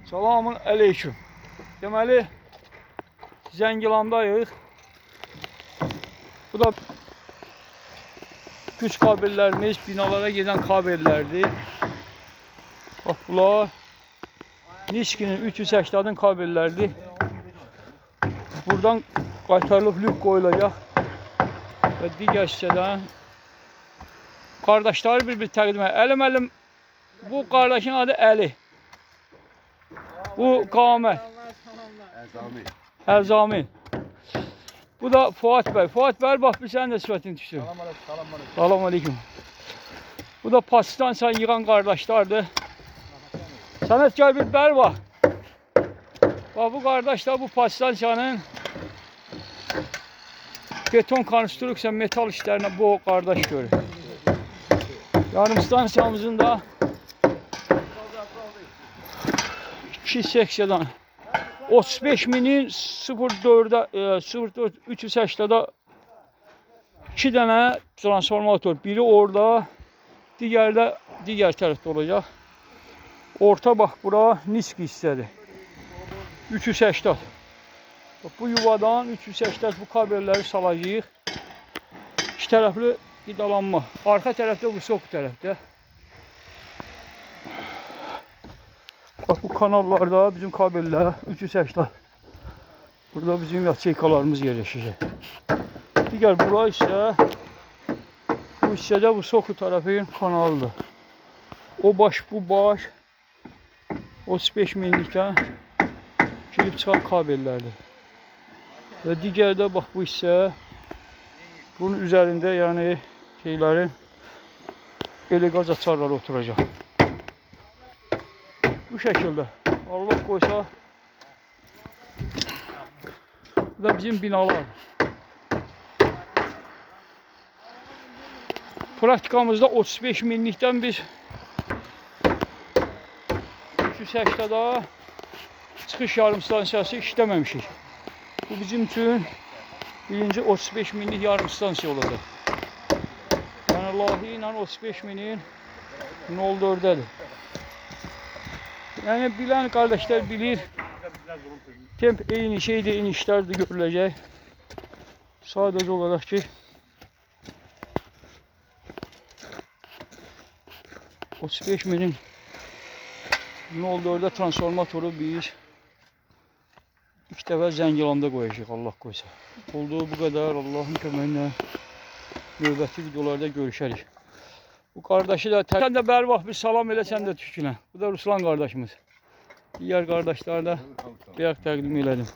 Selamun aleyküm. Deməli, Zəngilandayıq. Bu da güc kabellərimiz, binalara gedən kabellərdir. Bax, bunlar Niskinin 380'ın kabellərdir. Buradan qaytarılıb lük qoyulacaq və digər hissədən qardaşları bir-bir təqdim edir. Əlim, bu qardaşın adı Əli. Bu Qamət. Əzami. Bu da Fuat bəy. Fuat bəy, bax, bir sənin də sifətini düşür. Salam aleyküm. Bu da pasistansiya yığan qardaşlardır. Sənətkar bir bəy var. Bax, bu qardaşlar bu pasistansiyanın beton konstruksiya metal işlərinə bu qardaş görür. Yarım stansiyamızın da 2 seksiyadan 35.000'in 04 380'da 2 dənə transformator. Biri orada, digəri də digər tərəfdə olacaq. Orta bax, bura nisk hissədir. 380. Bu yuvadan 380 bu kabelləri salacağıq. İki tərəfli qidalanma. Arxa tərəfdə, bu soğuk tərəfdə. Bak, bu kanallarda bizim kabellər 380. Burada bizim yatçıykalarımız yerləşəcək. Digər bura isə bu hissədə bu soğuk tərəfin kanalıdır. O baş, bu baş 35.000'likdən girib çıxan kabellərdir. Və digər də bax, bu hissə bunun üzərində, yəni şeylərin elə qaz açarları oturacaq. Bu şəkildə Allah qoysa, bu da bizim binalar. Praktikamızda 35.000'likdən biz 380'da çıxış yarım stansiyası işləməmişik. Bu bizim üçün birinci 35.000'lik yarım stansiya olacaq. Yəni lahi ilə 35.000'in 04'dədir. Yəni bilən qardaşlar bilir. Temp eyni şeydir, eyni işlərdir görüləcək. Sadəcə olaraq ki 35.000'in 04'də transformatoru biz ilk dəfə Zəngilanda qoyacaq, Allah qoysa. Olduğu bu qədər, Allahın köməyinə növbəti videolarda görüşərik. Bu qardaşı da sən də bəri vaxt bir salam elə, sən də tükünə. Bu da Ruslan qardaşımız. Digər qardaşlar da bir təqdim elədim.